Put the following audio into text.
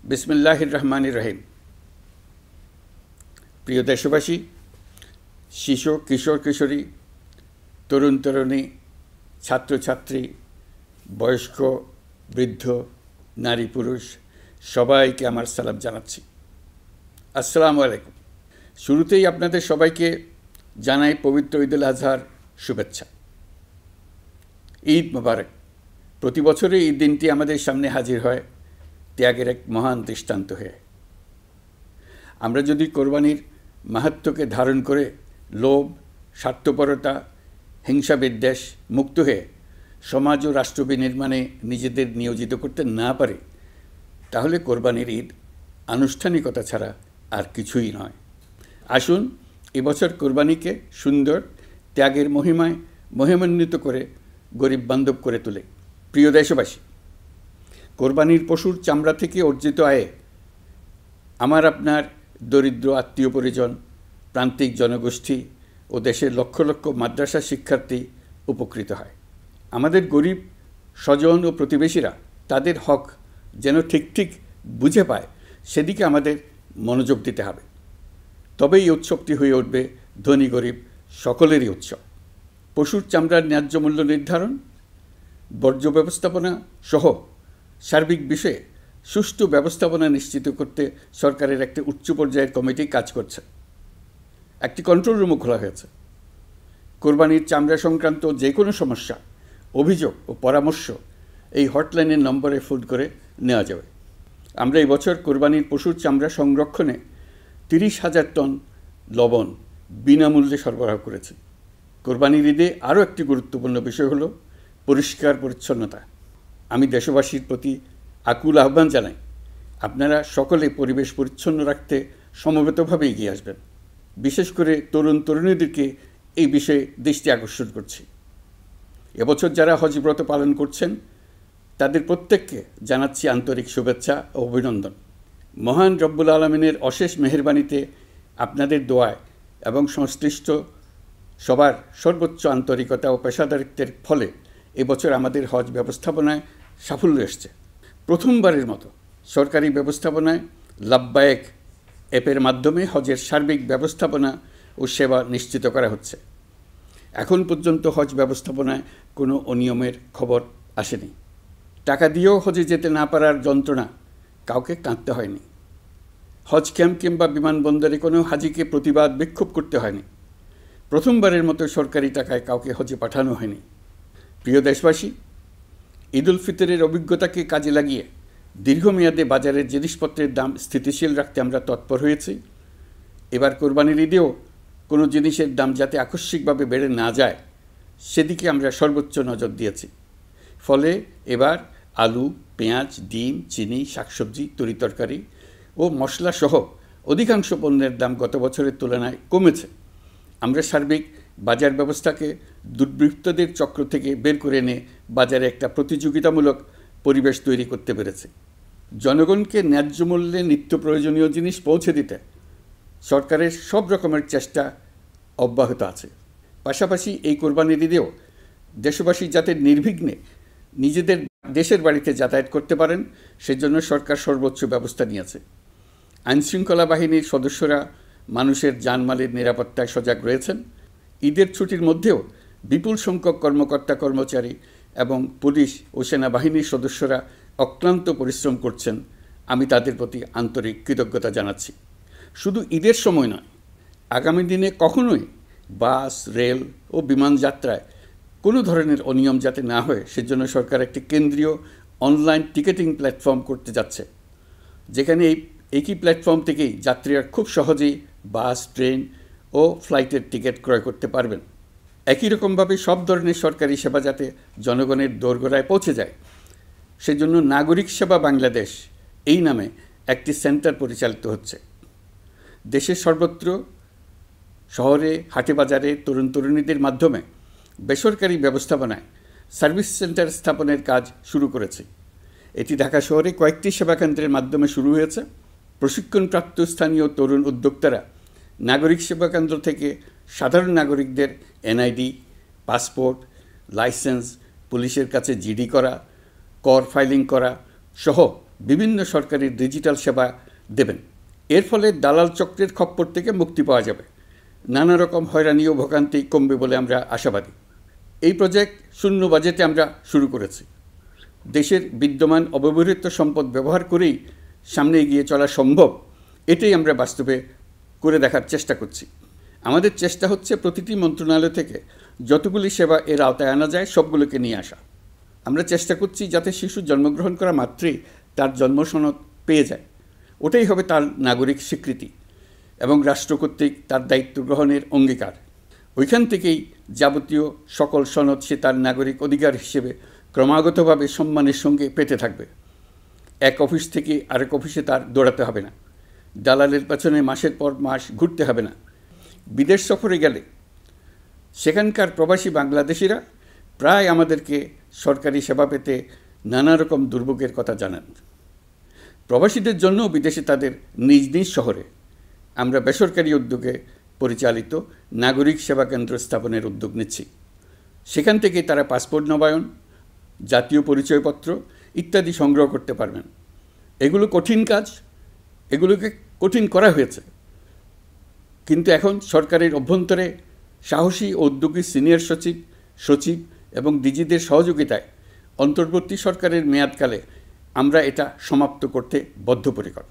বিসমিল্লাহির রহমানির রহিম। প্রিয় দেশবাসী, শিশু, কিশোর কিশোরী, তরুণ তরুণী, ছাত্রছাত্রী, বয়স্ক, বৃদ্ধ, নারী পুরুষ সবাইকে আমার সালাম জানাচ্ছি। আসসালামু আলাইকুম। শুরুতেই আপনাদের সবাইকে জানাই পবিত্র ঈদুল আজহার শুভেচ্ছা। ঈদ মোবারক। প্রতি বছরই এই দিনটি আমাদের সামনে হাজির হয় ত্যাগের এক মহান দৃষ্টান্ত হয়ে। আমরা যদি কোরবানির মাহাত্ম্যকে ধারণ করে লোভ, স্বার্থপরতা, হিংসা বিদ্বেষ মুক্ত হয়ে সমাজ ও রাষ্ট্র বিনির্মাণে নিজেদের নিয়োজিত করতে না পারি, তাহলে কোরবানির ঈদ আনুষ্ঠানিকতা ছাড়া আর কিছুই নয়। আসুন এবছর কোরবানিকে সুন্দর, ত্যাগের মহিমায় মহিমান্বিত করে গরিব বান্ধব করে তোলে। প্রিয় দেশবাসী, কোরবানির পশুর চামড়া থেকে অর্জিত আয়ে আমার আপনার দরিদ্র আত্মীয় পরিজন, প্রান্তিক জনগোষ্ঠী ও দেশের লক্ষ লক্ষ মাদ্রাসা শিক্ষার্থী উপকৃত হয়। আমাদের গরিব স্বজন ও প্রতিবেশীরা তাদের হক যেন ঠিক বুঝে পায়, সেদিকে আমাদের মনোযোগ দিতে হবে। তবেই এই উৎসবটি হয়ে উঠবে ধনী গরিব সকলেরই উৎসব। পশুর চামড়ার ন্যায্য মূল্য নির্ধারণ, বর্জ্য ব্যবস্থাপনা সহ সার্বিক বিষয়ে সুষ্ঠু ব্যবস্থাপনা নিশ্চিত করতে সরকারের একটি উচ্চ পর্যায়ের কমিটি কাজ করছে। একটি কন্ট্রোল রুমও খোলা হয়েছে। কোরবানির চামড়া সংক্রান্ত যে কোনো সমস্যা, অভিযোগ ও পরামর্শ এই হটলাইনের নম্বরে ফোন করে নেওয়া যাবে। আমরা এই বছর কোরবানির পশুর চামড়া সংরক্ষণে 30,000 টন লবণ বিনামূল্যে সরবরাহ করেছি। কোরবানির ঈদে আরও একটি গুরুত্বপূর্ণ বিষয় হলো পরিষ্কার পরিচ্ছন্নতা। আমি দেশবাসীর প্রতি আকুল আহ্বান জানাই, আপনারা সকলে পরিবেশ পরিচ্ছন্ন রাখতে সমবেতভাবে এগিয়ে আসবেন। বিশেষ করে তরুণ তরুণীদেরকে এই বিষয়ে দৃষ্টি আকর্ষণ করছি। এবছর যারা হজব্রত পালন করছেন তাদের প্রত্যেককে জানাচ্ছি আন্তরিক শুভেচ্ছা ও অভিনন্দন। মহান রব্বুল আলমিনের অশেষ মেহেরবানিতে, আপনাদের দোয়ায় এবং সংশ্লিষ্ট সবার সর্বোচ্চ আন্তরিকতা ও পেশাদারিত্বের ফলে এবছর আমাদের হজ ব্যবস্থাপনায় সাফল্য এসছে। প্রথমবারের মতো সরকারি ব্যবস্থাপনায় লাব্বায়েক অ্যাপের মাধ্যমে হজের সার্বিক ব্যবস্থাপনা ও সেবা নিশ্চিত করা হচ্ছে। এখন পর্যন্ত হজ ব্যবস্থাপনায় কোনো অনিয়মের খবর আসেনি। টাকা দিয়েও হজে যেতে না পারার যন্ত্রণা কাউকে কাঁদতে হয়নি। হজ ক্যাম্প কিংবা বিমানবন্দরে কোনো হাজিকে প্রতিবাদ বিক্ষোভ করতে হয়নি। প্রথমবারের মতো সরকারি টাকায় কাউকে হজে পাঠানো হয়নি। প্রিয় দেশবাসী, ঈদুল ফিতরের অভিজ্ঞতাকে কাজে লাগিয়ে দীর্ঘমেয়াদে বাজারের জিনিসপত্রের দাম স্থিতিশীল রাখতে আমরা তৎপর হয়েছি। এবার কোরবানির ঈদেও কোনো জিনিসের দাম যাতে আকস্মিকভাবে বেড়ে না যায়, সেদিকে আমরা সর্বোচ্চ নজর দিয়েছি। ফলে এবার আলু, পেঁয়াজ, ডিম, চিনি, শাকসবজি, তরিতরকারি ও মশলাসহ অধিকাংশ পণ্যের দাম গত বছরের তুলনায় কমেছে। আমরা সার্বিক বাজার ব্যবস্থাকে দুর্বৃত্তদের চক্র থেকে বের করে এনে বাজারে একটা প্রতিযোগিতামূলক পরিবেশ তৈরি করতে পেরেছি। জনগণকে ন্যায্য মূল্যে নিত্য প্রয়োজনীয় জিনিস পৌঁছে দিতে সরকারের সব রকমের চেষ্টা অব্যাহত আছে। পাশাপাশি এই কোরবানির ঈদেও দেশবাসী যাতে নির্বিঘ্নে নিজেদের দেশের বাড়িতে যাতায়াত করতে পারেন, সেজন্য সরকার সর্বোচ্চ ব্যবস্থা নিয়েছে। আইনশৃঙ্খলা বাহিনীর সদস্যরা মানুষের জানমালের নিরাপত্তায় সজাগ রয়েছেন। ঈদের ছুটির মধ্যেও বিপুল সংখ্যক কর্মকর্তা কর্মচারী এবং পুলিশ ও সেনাবাহিনীর সদস্যরা অক্লান্ত পরিশ্রম করছেন। আমি তাদের প্রতি আন্তরিক কৃতজ্ঞতা জানাচ্ছি। শুধু ঈদের সময় নয়, আগামী দিনে কখনোই বাস, রেল ও বিমান যাত্রায় কোনো ধরনের অনিয়ম যাতে না হয়, সেজন্য সরকার একটি কেন্দ্রীয় অনলাইন টিকেটিং প্ল্যাটফর্ম করতে যাচ্ছে, যেখানে এই একই প্ল্যাটফর্ম থেকেই যাত্রীরা খুব সহজেই বাস, ট্রেন ও ফ্লাইটের টিকিট ক্রয় করতে পারবেন। একই রকমভাবে সব ধরনের সরকারি সেবা যাতে জনগণের দোরগোড়ায় পৌঁছে যায়, সেজন্য নাগরিক সেবা বাংলাদেশ এই নামে একটি সেন্টার পরিচালিত হচ্ছে। দেশের সর্বত্র শহরে, হাটে বাজারে তরুণ তরুণীদের মাধ্যমে বেসরকারি ব্যবস্থাপনায় সার্ভিস সেন্টার স্থাপনের কাজ শুরু করেছে। এটি ঢাকা শহরে কয়েকটি সেবাকেন্দ্রের মাধ্যমে শুরু হয়েছে। প্রশিক্ষণপ্রাপ্ত স্থানীয় তরুণ উদ্যোক্তারা নাগরিক সেবাকেন্দ্র থেকে সাধারণ নাগরিকদের এনআইডি, পাসপোর্ট, লাইসেন্স, পুলিশের কাছে জিডি করা, কর ফাইলিং করা সহ বিভিন্ন সরকারি ডিজিটাল সেবা দেবেন। এর ফলে দালাল চক্রের খপ্পর থেকে মুক্তি পাওয়া যাবে, নানা রকম হয়রানি ও ভোগান্তি কমবে বলে আমরা আশাবাদী। এই প্রজেক্ট শূন্য বাজেটে আমরা শুরু করেছি। দেশের বিদ্যমান অব্যবহৃত সম্পদ ব্যবহার করেই সামনে এগিয়ে চলা সম্ভব, এটাই আমরা বাস্তবে করে দেখার চেষ্টা করছি। আমাদের চেষ্টা হচ্ছে প্রতিটি মন্ত্রণালয় থেকে যতগুলি সেবা এর আওতায় আনা যায় সবগুলোকে নিয়ে আসা। আমরা চেষ্টা করছি যাতে শিশু জন্মগ্রহণ করা মাত্রই তার জন্ম সনদ পেয়ে যায়, ওটাই হবে তার নাগরিক স্বীকৃতি এবং রাষ্ট্র কর্তৃক তার দায়িত্ব গ্রহণের অঙ্গীকার। ওইখান থেকেই যাবতীয় সকল সনদ সে তার নাগরিক অধিকার হিসেবে ক্রমাগতভাবে সম্মানের সঙ্গে পেতে থাকবে। এক অফিস থেকে আরেক অফিসে তার দৌড়াতে হবে না, দালালের পেছনে মাসের পর মাস ঘুরতে হবে না। বিদেশ সফরে গেলে সেখানকার প্রবাসী বাংলাদেশিরা প্রায় আমাদেরকে সরকারি সেবা পেতে নানা রকম দুর্ভোগের কথা জানান। প্রবাসীদের জন্য বিদেশে তাদের নিজ নিজ শহরে আমরা বেসরকারি উদ্যোগে পরিচালিত নাগরিক সেবা কেন্দ্র স্থাপনের উদ্যোগ নিচ্ছি। সেখান থেকে তারা পাসপোর্ট নবায়ন, জাতীয় পরিচয়পত্র ইত্যাদি সংগ্রহ করতে পারবেন। এগুলো কঠিন কাজ, এগুলোকে কঠিন করা হয়েছে, কিন্তু এখন সরকারের অভ্যন্তরে সাহসী ও উদ্যোগী সিনিয়র সচিব এবং ডিজিদের সহযোগিতায় অন্তর্বর্তী সরকারের মেয়াদকালে আমরা এটা সমাপ্ত করতে বদ্ধপরিকর।